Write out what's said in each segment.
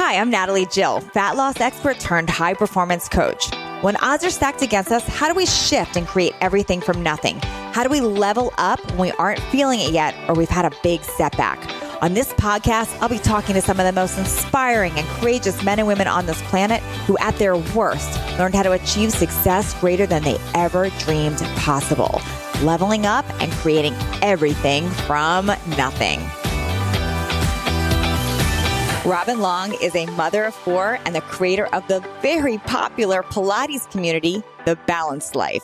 Hi, I'm Natalie Jill, fat loss expert turned high performance coach. When odds are stacked against us, how do we shift and create everything from nothing? How do we level up when we aren't feeling it yet or we've had a big setback? On this podcast, I'll be talking to some of the most inspiring and courageous men and women on this planet who, at their worst, learned how to achieve success greater than they ever dreamed possible, leveling up and creating everything from nothing. Robin Long is a mother of four and the creator of the very popular Pilates community, The Balanced Life.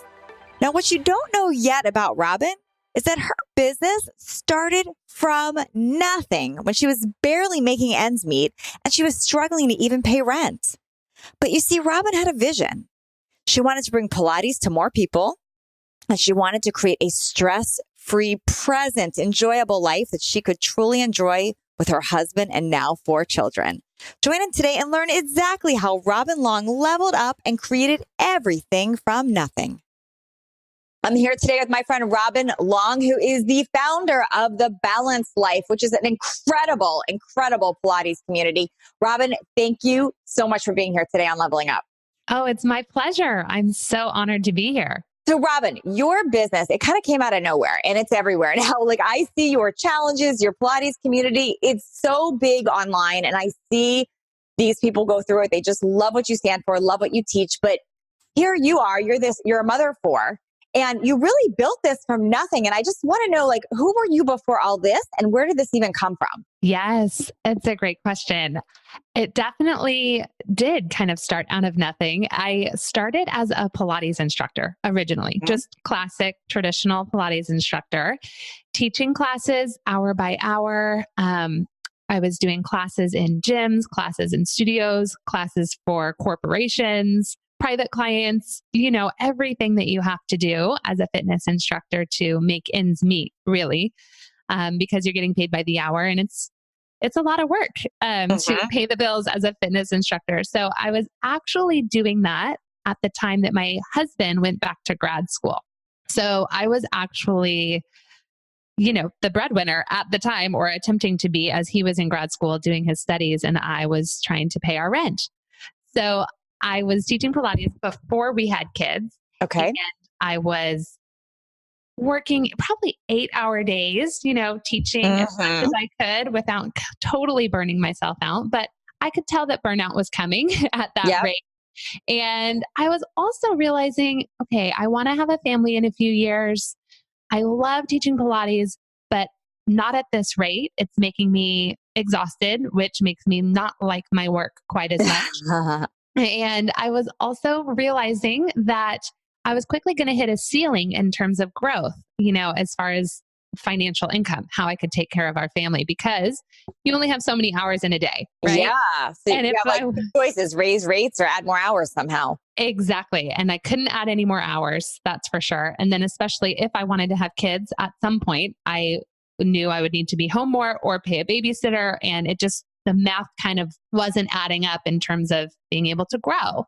Now, what you don't know yet about Robin is that her business started from nothing when she was barely making ends meet and she was struggling to even pay rent. But you see, Robin had a vision. She wanted to bring Pilates to more people, and she wanted to create a stress-free, present, enjoyable life that she could truly enjoy with her husband and now 4 children. Join in today and learn exactly how Robin Long leveled up and created everything from nothing. I'm here today with my friend Robin Long, who is the founder of The Balanced Life, which is an incredible, incredible Pilates community. Robin, thank you so much for being here today on Leveling Up. Oh, it's my pleasure. I'm so honored to be here. So Robin, your business, it kind of came out of nowhere and it's everywhere now. Like I see your challenges, your Pilates community, it's so big online and I see these people go through it. They just love what you stand for, love what you teach. But here you are, you're a mother of 4 and you really built this from nothing. And I just want to know, like, who were you before all this and where did this even come from? Yes, it's a great question. It definitely did kind of start out of nothing. I started as a Pilates instructor originally, just classic traditional Pilates instructor, teaching classes hour by hour. I was doing classes in gyms, classes in studios, classes for corporations, private clients, everything that you have to do as a fitness instructor to make ends meet, really, because you're getting paid by the hour and it's a lot of work to pay the bills as a fitness instructor. So I was actually doing that at the time that my husband went back to grad school. So I was actually, the breadwinner at the time, or attempting to be, as he was in grad school doing his studies and I was trying to pay our rent. So I was teaching Pilates before we had kids. Okay. And I was working probably 8-hour days, teaching as much as I could without totally burning myself out. But I could tell that burnout was coming at that rate. And I was also realizing, okay, I want to have a family in a few years. I love teaching Pilates, but not at this rate. It's making me exhausted, which makes me not like my work quite as much. And I was also realizing that I was quickly going to hit a ceiling in terms of growth, as far as financial income, how I could take care of our family, because you only have so many hours in a day, right? Yeah. So and you have two choices, raise rates or add more hours somehow. Exactly. And I couldn't add any more hours, that's for sure. And then especially if I wanted to have kids at some point, I knew I would need to be home more or pay a babysitter. And the math kind of wasn't adding up in terms of being able to grow.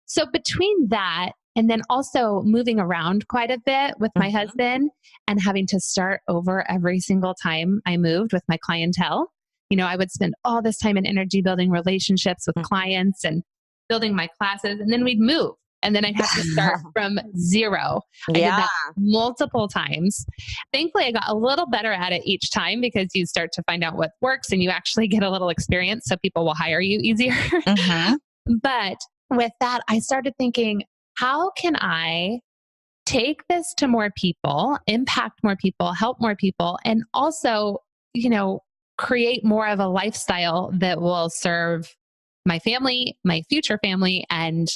So between that, and then also moving around quite a bit with my husband and having to start over every single time I moved with my clientele. I would spend all this time and energy building relationships with clients and building my classes, and then we'd move. And then I'd have to start from zero. I did that multiple times. Thankfully, I got a little better at it each time because you start to find out what works and you actually get a little experience, so people will hire you easier. But with that, I started thinking, how can I take this to more people, impact more people, help more people, and also, create more of a lifestyle that will serve my family, my future family, and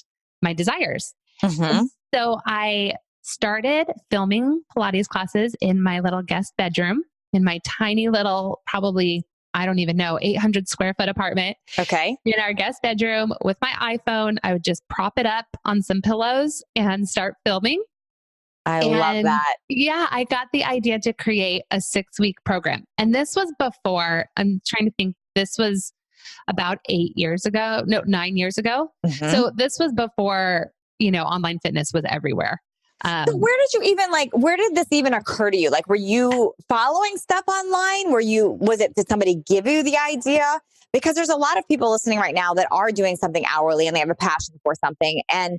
my desires. And so I started filming Pilates classes in my little guest bedroom in my tiny little, probably, I don't even know, 800 square foot apartment. Okay. In our guest bedroom with my iPhone. I would just prop it up on some pillows and start filming. I love that. Yeah, I got the idea to create a 6-week program. And this was before, I'm trying to think, this was about 9 years ago. So this was before, online fitness was everywhere. So where did you even where did this even occur to you? Like, were you following stuff online? Did somebody give you the idea? Because there's a lot of people listening right now that are doing something hourly and they have a passion for something and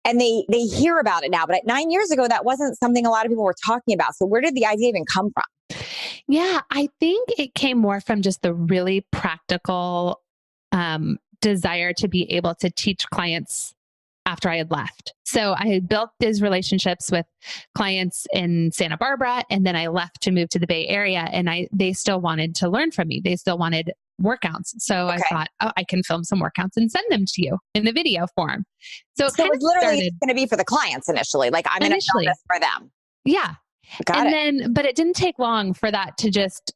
they hear about it now. But 9 years ago, that wasn't something a lot of people were talking about. So where did the idea even come from? Yeah, I think it came more from just the really practical desire to be able to teach clients after I had left. So I had built these relationships with clients in Santa Barbara, and then I left to move to the Bay Area, and they still wanted to learn from me. They still wanted workouts. So I thought, oh, I can film some workouts and send them to you in the video form. So it was literally going to be for the clients initially. Like, I'm going to film this for them. Yeah. But it didn't take long for that to just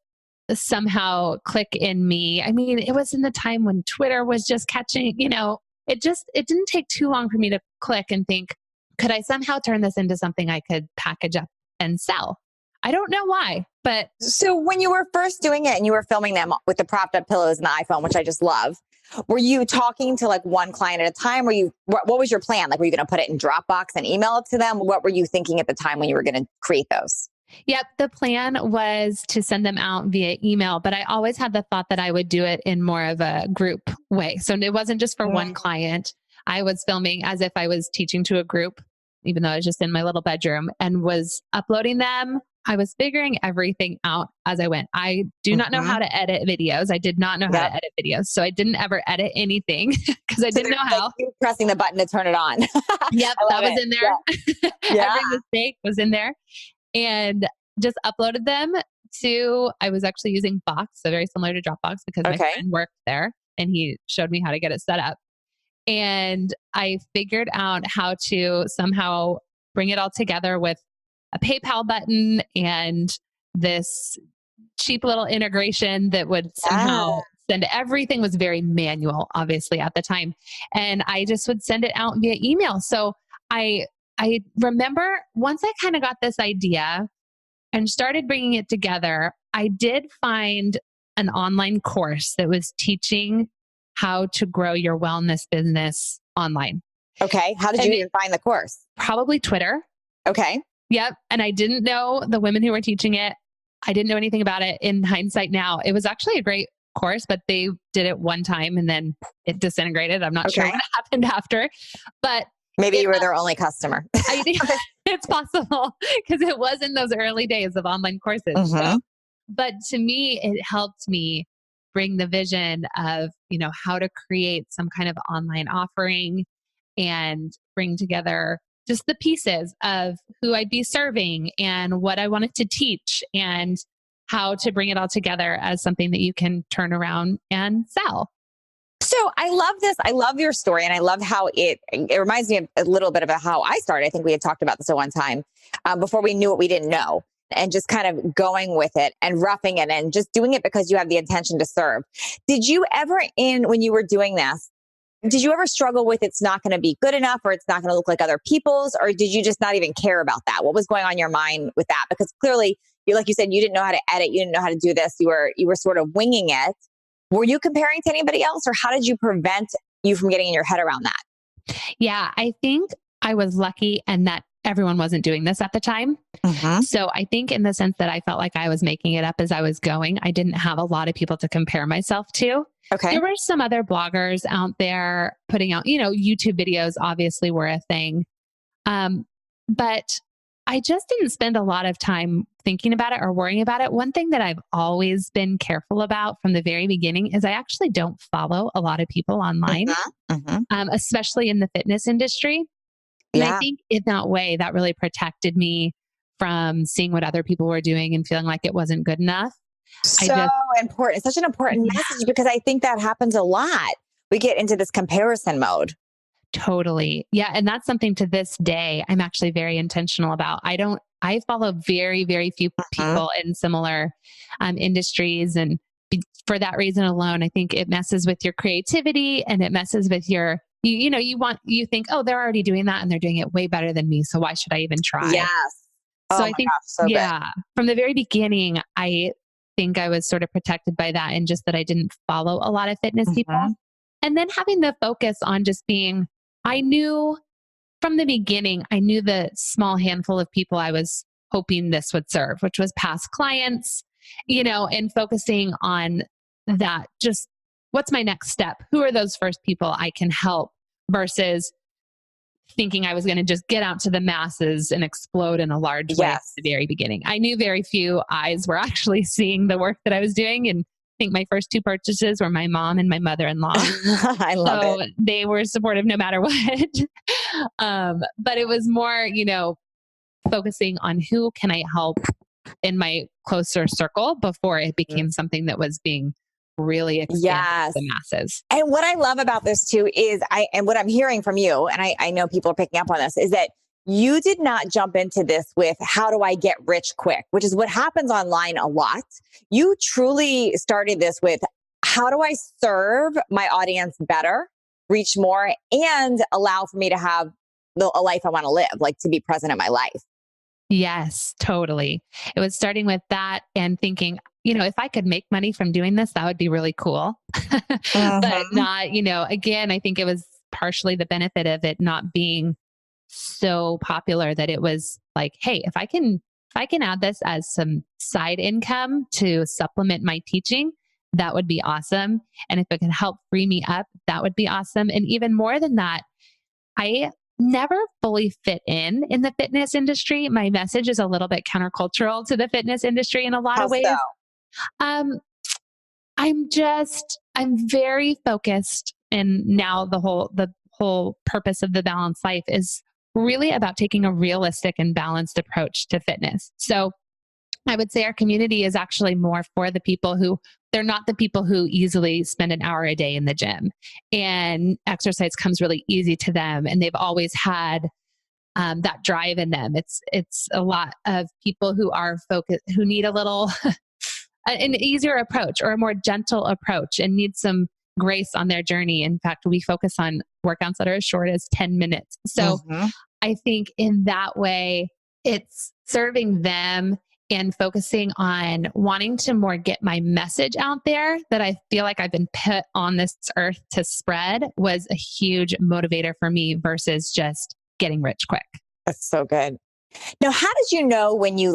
somehow click in me. I mean, it was in the time when Twitter was just catching, it didn't take too long for me to click and think, could I somehow turn this into something I could package up and sell? I don't know why, but. So when you were first doing it and you were filming them with the propped up pillows and the iPhone, which I just love, were you talking to one client at a time? What was your plan? Like, were you going to put it in Dropbox and email it to them? What were you thinking at the time when you were going to create those? Yep. The plan was to send them out via email, but I always had the thought that I would do it in more of a group way. So it wasn't just for one client. I was filming as if I was teaching to a group, even though I was just in my little bedroom, and was uploading them. I was figuring everything out as I went. I do not know how to edit videos. I did not know how to edit videos. So I didn't ever edit anything because I didn't know how. You pressing the button to turn it on. Yep, that was in there. Yeah. Every mistake was in there. And just uploaded them I was actually using Box, so very similar to Dropbox because my friend worked there and he showed me how to get it set up. And I figured out how to somehow bring it all together with a PayPal button and this cheap little integration that would somehow send everything. Was very manual, obviously, at the time. And I just would send it out via email. So I remember once I kind of got this idea and started bringing it together, I did find an online course that was teaching how to grow your wellness business online. Okay. How did you even find the course? Probably Twitter. Okay. Yep. And I didn't know the women who were teaching it. I didn't know anything about it. In hindsight now, it was actually a great course, but they did it one time and then it disintegrated. I'm not sure what happened after, but maybe you were their only customer. It's possible because it was in those early days of online courses. So. But to me, it helped me bring the vision of, how to create some kind of online offering and bring together just the pieces of who I'd be serving and what I wanted to teach and how to bring it all together as something that you can turn around and sell. So I love this. I love your story. And I love how it reminds me of a little bit about how I started. I think we had talked about this at one time before we knew what we didn't know, and just kind of going with it and roughing it and just doing it because you have the intention to serve. Did you ever, when you were doing this, did you ever struggle with it's not going to be good enough or it's not going to look like other people's, or did you just not even care about that? What was going on in your mind with that? Because clearly, like you said, you didn't know how to edit. You didn't know how to do this. You were sort of winging it. Were you comparing to anybody else, or how did you prevent you from getting in your head around that? Yeah, I think I was lucky and that everyone wasn't doing this at the time. So I think in the sense that I felt like I was making it up as I was going, I didn't have a lot of people to compare myself to. Okay. There were some other bloggers out there putting out, YouTube videos obviously were a thing. But I just didn't spend a lot of time thinking about it or worrying about it. One thing that I've always been careful about from the very beginning is I actually don't follow a lot of people online, especially in the fitness industry. And I think in that way, that really protected me from seeing what other people were doing and feeling like it wasn't good enough. Important. Such an important message, because I think that happens a lot. We get into this comparison mode. Totally. Yeah. And that's something to this day I'm actually very intentional about. I follow very, very few people in similar industries. And for that reason alone, I think it messes with your creativity and it messes with your, you think, oh, they're already doing that and they're doing it way better than me. So why should I even try? Yes. So I think, from the very beginning, I think I was sort of protected by that, and just that I didn't follow a lot of fitness people. And then having the focus on just being, I knew from the beginning, I knew the small handful of people I was hoping this would serve, which was past clients, and focusing on that. Just what's my next step? Who are those first people I can help versus thinking I was going to just get out to the masses and explode in a large way at the very beginning. I knew very few eyes were actually seeing the work that I was doing. And I think my first two purchases were my mom and my mother-in-law. I love it. They were supportive no matter what. But it was more, focusing on who can I help in my closer circle before it became something that was being really expanded to the masses. And what I love about this too is and what I'm hearing from you, and I know people are picking up on this, is that you did not jump into this with how do I get rich quick, which is what happens online a lot. You truly started this with how do I serve my audience better, reach more, and allow for me to have a life I want to live, like to be present in my life. Yes, totally. It was starting with that and thinking, if I could make money from doing this, that would be really cool. But not, again, I think it was partially the benefit of it not being so popular that it was like, hey, if I can add this as some side income to supplement my teaching, that would be awesome. And if it can help free me up, that would be awesome. And even more than that, I never fully fit in the fitness industry. My message is a little bit countercultural to the fitness industry in a lot of ways. So? I'm very focused, and now the whole purpose of the balanced life is really about taking a realistic and balanced approach to fitness. So I would say our community is actually more for the people they're not the people who easily spend an hour a day in the gym and exercise comes really easy to them. And they've always had that drive in them. It's a lot of people who are focused, who need a little, an easier approach or a more gentle approach and need some grace on their journey. In fact, we focus on workouts that are as short as 10 minutes. So I think in that way, it's serving them and focusing on wanting to more get my message out there that I feel like I've been put on this earth to spread was a huge motivator for me versus just getting rich quick. That's so good. Now, how did you know when you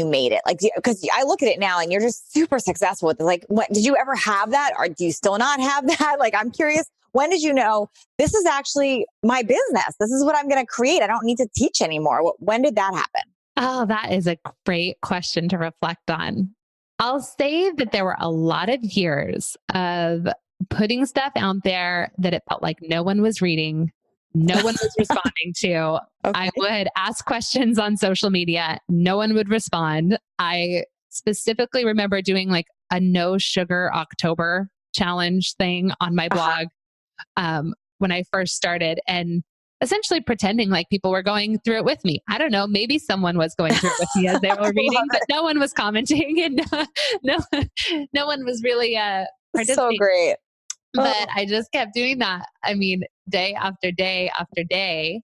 made it? Like, because I look at it now and you're just super successful with it. Like, what, did you ever have that? Or do you still not have that? Like, I'm curious, when did you know this is actually my business? This is what I'm going to create. I don't need to teach anymore. When did that happen? Oh, that is a great question to reflect on. I'll say that there were a lot of years of putting stuff out there that it felt like no one was reading, no one was responding to. Okay. I would ask questions on social media. No one would respond. I specifically remember doing like a no sugar October challenge thing on my blog when I first started, and essentially pretending like people were going through it with me. I don't know, maybe someone was going through it with me as they were reading, but no one was commenting and no one was really participating. So great. But I just kept doing that. I mean, day after day after day.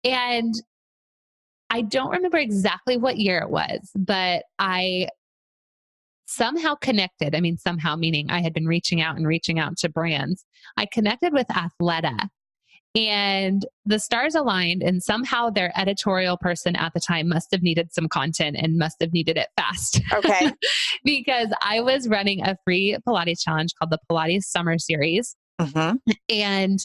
And I don't remember exactly what year it was, but I somehow connected. I mean, somehow meaning I had been reaching out to brands. I connected with Athleta. And the stars aligned, and somehow their editorial person at the time must have needed some content and must have needed it fast. Okay. Because I was running a free Pilates challenge called the Pilates Summer Series. And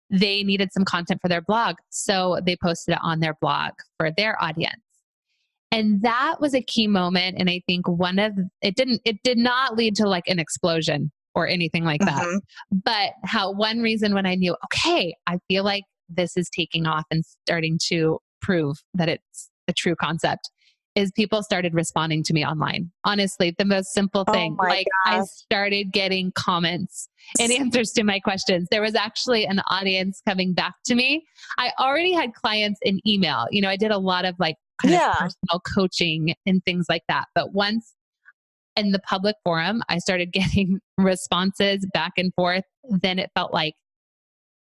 they needed some content for their blog. So they posted it on their blog for their audience. And that was a key moment. And I think it did not lead to like an explosion or anything like that. But one reason when I knew, okay, I feel like this is taking off and starting to prove that it's a true concept, is people started responding to me online. Honestly, the most simple thing. I started getting comments and answers to my questions. There was actually an audience coming back to me. I already had clients in email. I did a lot of like kind of personal coaching and things like that. But once in the public forum, I started getting responses back and forth. Then it felt like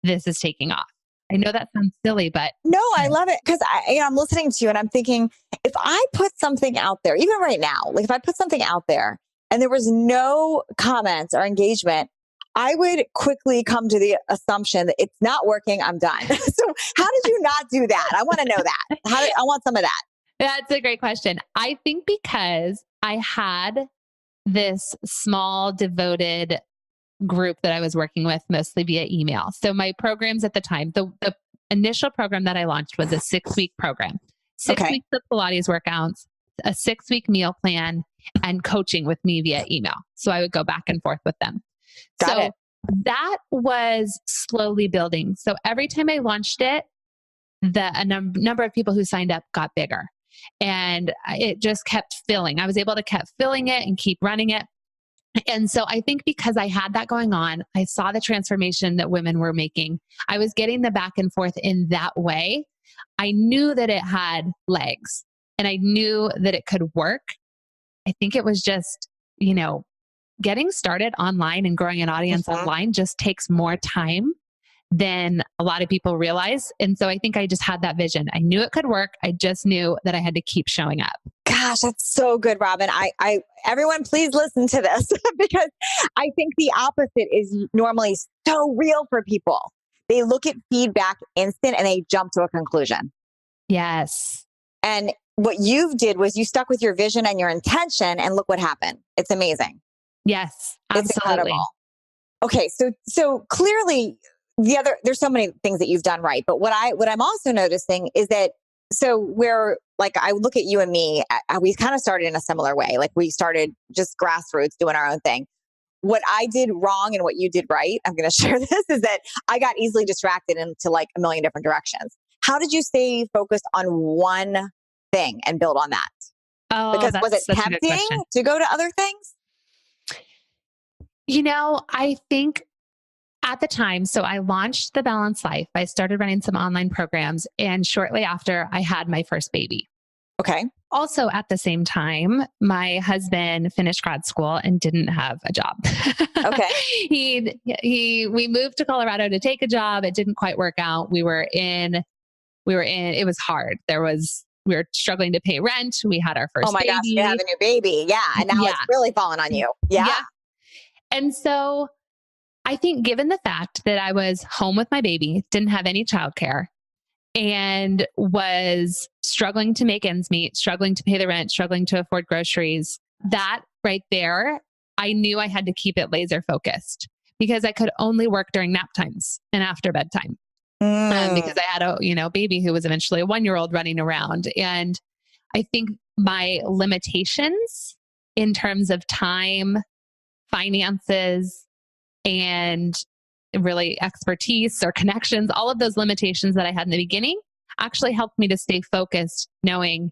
this is taking off. I know that sounds silly, but no, I love it because I'm listening to you and I'm thinking, if I put something out there, even right now, like if I put something out there and there was no comments or engagement, I would quickly come to the assumption that it's not working. I'm done. So how did you not do that? I want to know that. I want some of that. That's a great question. I think because I had this small devoted group that I was working with mostly via email. So my programs at the time, the initial program that I launched was a 6-week program, 6 weeks of Pilates workouts, a 6-week meal plan, and coaching with me via email. So I would go back and forth with them. Got it. That was slowly building. So every time I launched it, a number of people who signed up got bigger, and it just kept filling. I was able to keep filling it and keep running it. And so I think because I had that going on, I saw the transformation that women were making. I was getting the back and forth in that way. I knew that it had legs and I knew that it could work. I think it was just, getting started online and growing an audience online just takes more time than a lot of people realize. And so I think I just had that vision. I knew it could work. I just knew that I had to keep showing up. Gosh, that's so good, Robin. Everyone, please listen to this because I think the opposite is normally so real for people. They look at feedback instant and they jump to a conclusion. Yes. And what you did was you stuck with your vision and your intention, and look what happened. It's amazing. Yes, absolutely. It's incredible. Okay, so clearly there's so many things that you've done right, but what I'm also noticing is that I look at you and me, we kind of started in a similar way. Like we started just grassroots doing our own thing. What I did wrong and what you did right, I'm going to share this, is that I got easily distracted into like a million different directions. How did you stay focused on one thing and build on that? Oh, because was it tempting to go to other things? I think at the time, so I launched The Balanced Life. I started running some online programs, and shortly after I had my first baby. Okay. Also at the same time, my husband finished grad school and didn't have a job. Okay. We moved to Colorado to take a job. It didn't quite work out. It was hard. We were struggling to pay rent. We had our first baby. Oh my gosh, you have a new baby. Yeah. And now it's really falling on you. Yeah. And so I think given the fact that I was home with my baby, didn't have any childcare, and was struggling to make ends meet, struggling to pay the rent, struggling to afford groceries, that right there, I knew I had to keep it laser focused because I could only work during nap times and after bedtime. Because I had a baby who was eventually a 1-year-old running around. And I think my limitations in terms of time, finances, and really expertise or connections, all of those limitations that I had in the beginning actually helped me to stay focused, knowing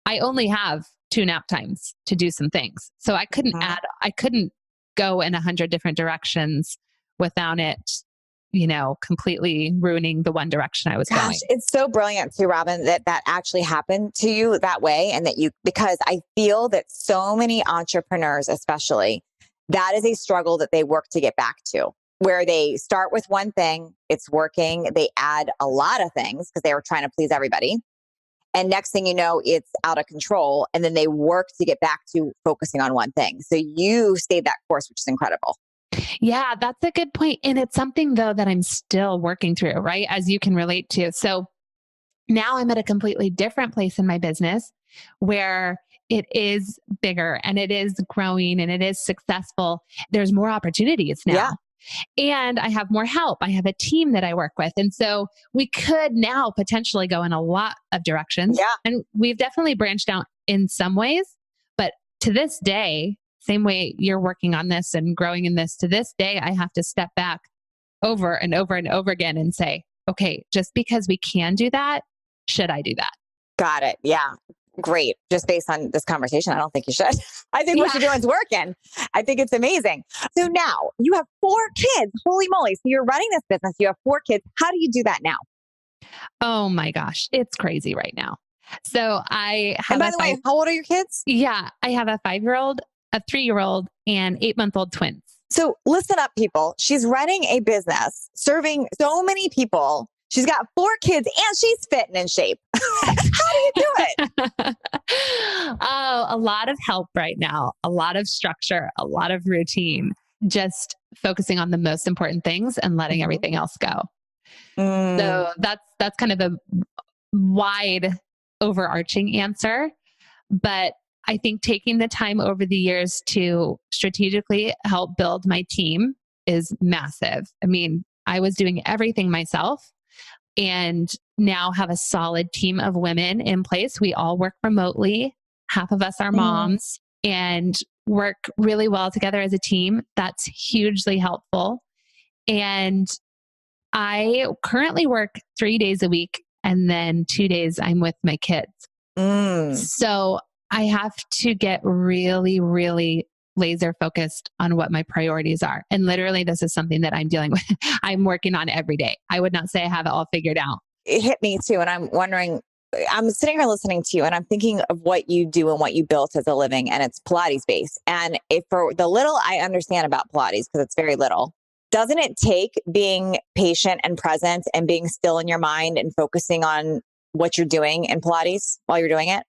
I only have 2 nap times to do some things. So I couldn't go in 100 different directions without it, completely ruining the one direction I was going. It's so brilliant too, Robin, that actually happened to you that way. And because I feel that so many entrepreneurs, especially, that is a struggle that they work to get back to, where they start with one thing, it's working, they add a lot of things because they were trying to please everybody. And next thing you know, it's out of control. And then they work to get back to focusing on one thing. So you stayed that course, which is incredible. Yeah, that's a good point. And it's something though that I'm still working through, right? As you can relate to. So now I'm at a completely different place in my business where it is bigger and it is growing and it is successful. There's more opportunities now. Yeah. And I have more help. I have a team that I work with. And so we could now potentially go in a lot of directions. Yeah. And we've definitely branched out in some ways. But to this day, same way you're working on this and growing in this, to this day, I have to step back over and over and over again and say, okay, just because we can do that, should I do that? Got it. Yeah. Great. Just based on this conversation, I don't think you should. I think what you're doing is working. I think it's amazing. So now you have 4 kids. Holy moly. So you're running this business. You have 4 kids. How do you do that now? Oh my gosh. It's crazy right now. So I have And by the way, how old are your kids? Yeah. I have a 5-year-old, a 3-year-old, and 8-month-old twins. So listen up, people. She's running a business, serving so many people. She's got 4 kids and she's fit and in shape. How do you do it? Oh, a lot of help right now, a lot of structure, a lot of routine. just focusing on the most important things and letting everything else go. Mm. So that's kind of a wide overarching answer. But I think taking the time over the years to strategically help build my team is massive. I mean, I was doing everything myself and now have a solid team of women in place. We all work remotely. Half of us are moms and work really well together as a team. That's hugely helpful. And I currently work 3 days a week and then 2 days I'm with my kids. So I have to get really, really laser focused on what my priorities are. And literally, this is something that I'm dealing with. I'm working on every day. I would not say I have it all figured out. It hit me too. And I'm wondering, I'm sitting here listening to you and I'm thinking of what you do and what you built as a living, and it's Pilates based. And if for the little I understand about Pilates, because it's very little, doesn't it take being patient and present and being still in your mind and focusing on what you're doing in Pilates while you're doing it?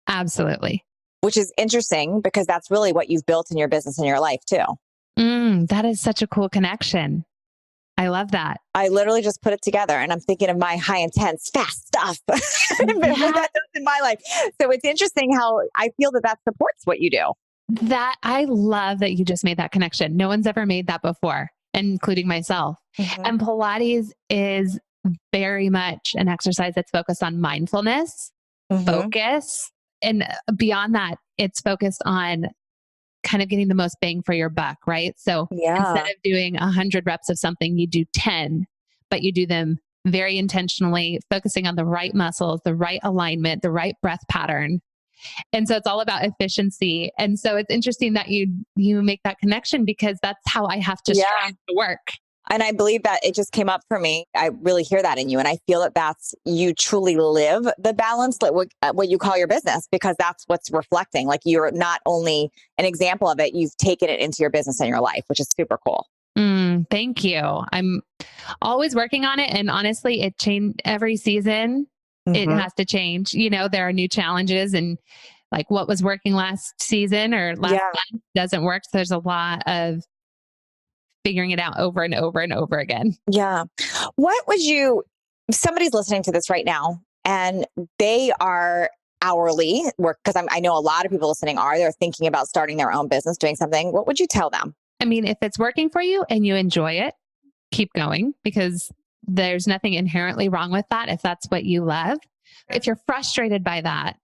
Absolutely. Which is interesting because that's really what you've built in your business and your life too. That is such a cool connection. I love that. I literally just put it together and I'm thinking of my high intense, fast stuff. But that does in my life. So it's interesting how I feel that supports what you do. That I love that you just made that connection. No one's ever made that before, including myself. And Pilates is very much an exercise that's focused on mindfulness, focus. And beyond that, it's focused on kind of getting the most bang for your buck, right? So instead of doing 100 reps of something, you do 10, but you do them very intentionally, focusing on the right muscles, the right alignment, the right breath pattern. And so it's all about efficiency. And so it's interesting that you make that connection because that's how I have to strive to work. And I believe that it just came up for me. I really hear that in you. And I feel that that's, you truly live the balance, like what you call your business, because that's what's reflecting. Like you're not only an example of it, you've taken it into your business and your life, which is super cool. Thank you. I'm always working on it. And honestly, it changed every season. It has to change. You know, there are new challenges and like what was working last season or last month doesn't work. So there's a lot of figuring it out over and over and over again. Yeah. What would you, if somebody's listening to this right now and they are hourly work, because I know a lot of people listening they're thinking about starting their own business, doing something. What would you tell them? I mean, if it's working for you and you enjoy it, keep going because there's nothing inherently wrong with that if that's what you love. If you're frustrated by that,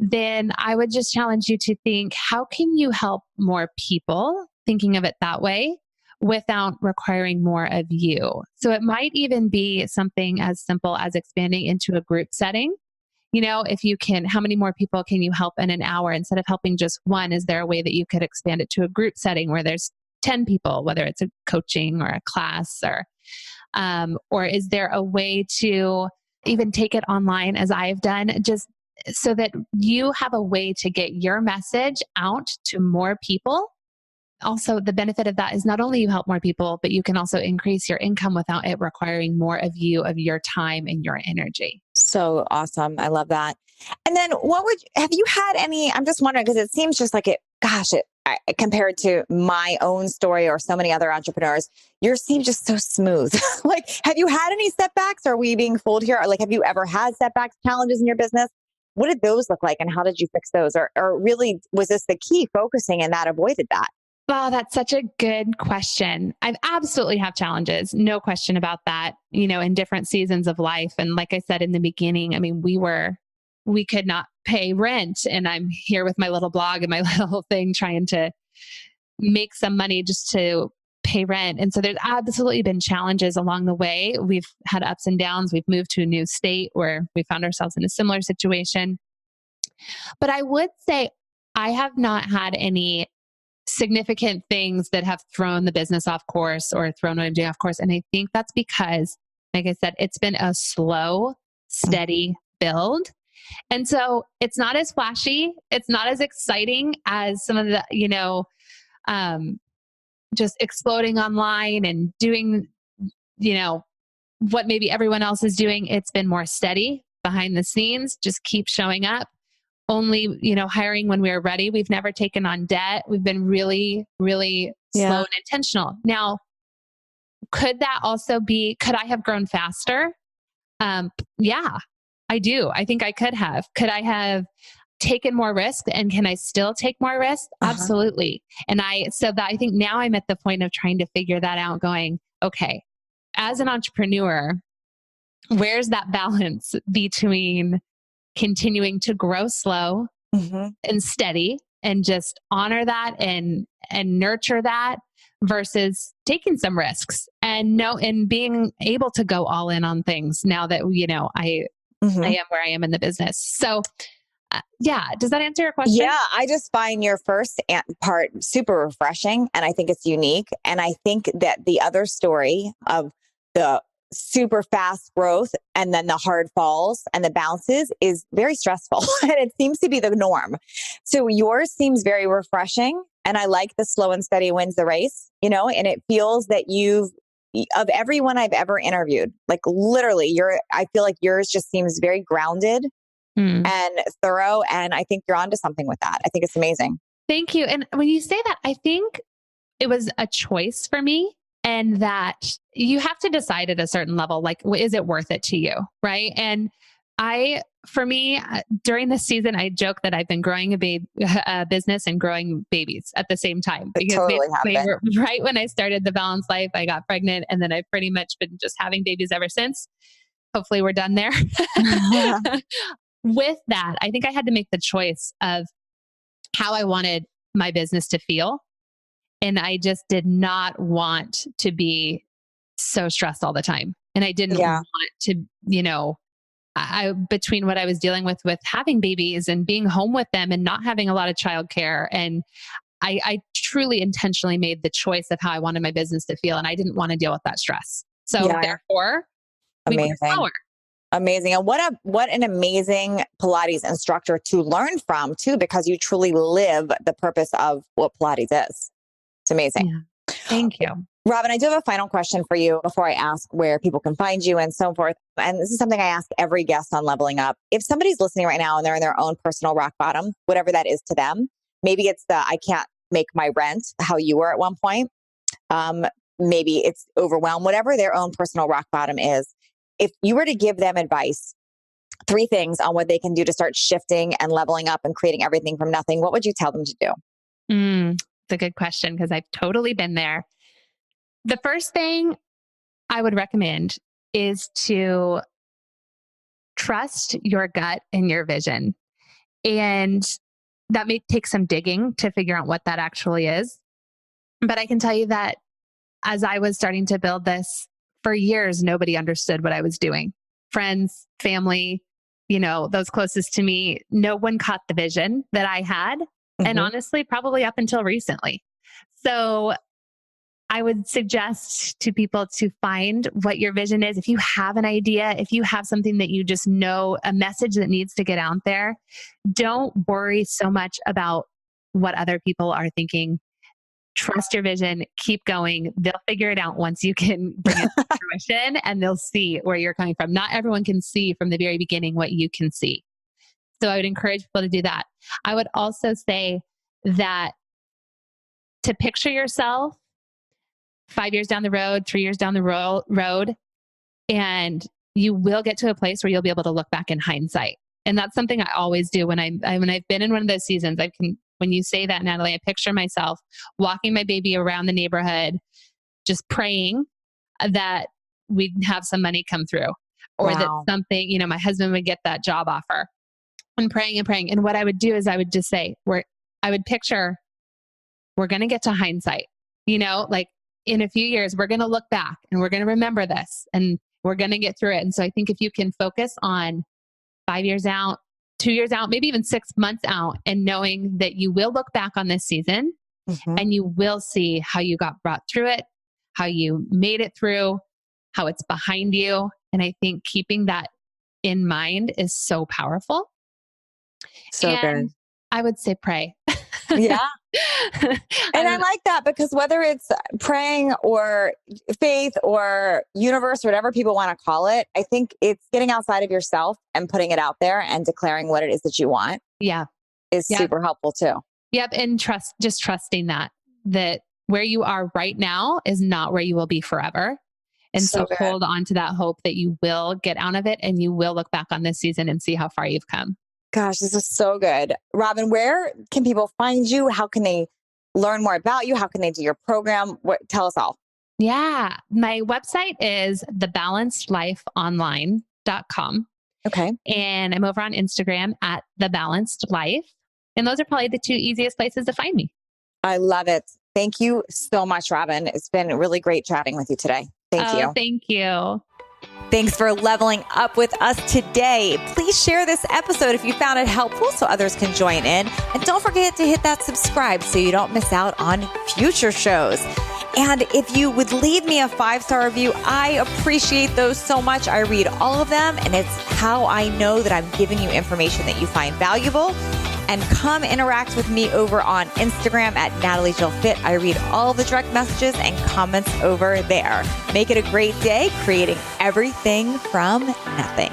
then I would just challenge you to think, how can you help more people, thinking of it that way, without requiring more of you? So it might even be something as simple as expanding into a group setting. You know, if you can, how many more people can you help in an hour instead of helping just one? Is there a way that you could expand it to a group setting where there's 10 people, whether it's a coaching or a class or is there a way to even take it online as I've done, just so that you have a way to get your message out to more people? Also, the benefit of that is not only you help more people, but you can also increase your income without it requiring more of you, of your time and your energy. So awesome. I love that. And then have you had any, I'm just wondering, because it seems just like compared to my own story or so many other entrepreneurs, yours seems just so smooth. Like, have you had any setbacks? Are we being fooled here? Or like, have you ever had setbacks, challenges in your business? What did those look like and how did you fix those? Or really, was this the key, focusing and that avoided that? Oh, that's such a good question. I've absolutely have challenges. No question about that, you know, in different seasons of life. And like I said in the beginning, I mean, we could not pay rent. And I'm here with my little blog and my little thing trying to make some money just to pay rent. And so there's absolutely been challenges along the way. We've had ups and downs. We've moved to a new state where we found ourselves in a similar situation. But I would say I have not had any significant things that have thrown the business off course or thrown what I'm doing off course. And I think that's because, like I said, it's been a slow, steady build. And so it's not as flashy. It's not as exciting as some of the, just exploding online and doing, what maybe everyone else is doing. It's been more steady behind the scenes, just keep showing up. Only, hiring when we are ready. We've never taken on debt. We've been really, really slow and intentional. Now, could I have grown faster? Yeah, I do. I think I could have. Could I have taken more risk, and can I still take more risk? Absolutely. And I think now I'm at the point of trying to figure that out, going, okay, as an entrepreneur, where's that balance between continuing to grow slow and steady and just honor that and nurture that versus taking some risks and being able to go all in on things now that, I am where I am in the business. So does that answer your question? Yeah, I just find your first part super refreshing, and I think it's unique. And I think that the other story of the super fast growth and then the hard falls and the bounces is very stressful, and it seems to be the norm. So yours seems very refreshing, and I like the slow and steady wins the race, and it feels that of everyone I've ever interviewed, like literally I feel like yours just seems very grounded and thorough. And I think you're onto something with that. I think it's amazing. Thank you. And when you say that, I think it was a choice for me, and that you have to decide at a certain level, like, is it worth it to you? Right. And for me, during this season, I joke that I've been growing a business and growing babies at the same time. It totally happened. Right when I started the Balanced Life, I got pregnant, and then I've pretty much been just having babies ever since. Hopefully we're done there. With that, I think I had to make the choice of how I wanted my business to feel. And I just did not want to be so stressed all the time. And I didn't want to, between what I was dealing with having babies and being home with them and not having a lot of childcare. And I truly intentionally made the choice of how I wanted my business to feel. And I didn't want to deal with that stress. So therefore, we went slower. Amazing. And what an amazing Pilates instructor to learn from too, because you truly live the purpose of what Pilates is. It's amazing. Yeah. Thank you. Robin, I do have a final question for you before I ask where people can find you and so forth. And this is something I ask every guest on Leveling Up. If somebody's listening right now and they're in their own personal rock bottom, whatever that is to them, maybe it's I can't make my rent, how you were at one point. Maybe it's overwhelmed, whatever their own personal rock bottom is. If you were to give them advice, 3 things on what they can do to start shifting and leveling up and creating everything from nothing, what would you tell them to do? It's a good question, because I've totally been there. The first thing I would recommend is to trust your gut and your vision. And that may take some digging to figure out what that actually is. But I can tell you that as I was starting to build this, for years, nobody understood what I was doing. Friends, family, those closest to me, no one caught the vision that I had. And honestly, probably up until recently. So I would suggest to people to find what your vision is. If you have an idea, if you have something that you just know, a message that needs to get out there, don't worry so much about what other people are thinking. Trust your vision, keep going. They'll figure it out once you can bring it to fruition, and they'll see where you're coming from. Not everyone can see from the very beginning what you can see. So I would encourage people to do that. I would also say that to picture yourself 5 years down the road, 3 years down the road, and you will get to a place where you'll be able to look back in hindsight. And that's something I always do when I've been in one of those seasons. When you say that, Natalie, I picture myself walking my baby around the neighborhood, just praying that we'd have some money come through, or that something, my husband would get that job offer, and praying and praying. And what I would do is I would just say, I would picture, we're going to get to hindsight, like in a few years, we're going to look back and we're going to remember this and we're going to get through it. And so I think if you can focus on 5 years out, 2 years out, maybe even 6 months out, and knowing that you will look back on this season and you will see how you got brought through it, how you made it through, how it's behind you. And I think keeping that in mind is so powerful. So good. I would say pray. Yeah. And I like that, because whether it's praying or faith or universe, whatever people want to call it, I think it's getting outside of yourself and putting it out there and declaring what it is that you want. Yeah. Is super helpful too. Yep. And trusting that where you are right now is not where you will be forever. And so good. hold on to that hope that you will get out of it and you will look back on this season and see how far you've come. Gosh, this is so good. Robin, where can people find you? How can they learn more about you? How can they do your program? Tell us all. Yeah. My website is thebalancedlifeonline.com. Okay. And I'm over on Instagram at The Balanced Life. And those are probably the two easiest places to find me. I love it. Thank you so much, Robin. It's been really great chatting with you today. Thank you. Thank you. Thanks for leveling up with us today. Please share this episode if you found it helpful so others can join in. And don't forget to hit that subscribe so you don't miss out on future shows. And if you would leave me a 5-star review, I appreciate those so much. I read all of them, and it's how I know that I'm giving you information that you find valuable. And come interact with me over on Instagram at Natalie Jill Fit. I read all the direct messages and comments over there. Make it a great day, creating everything from nothing.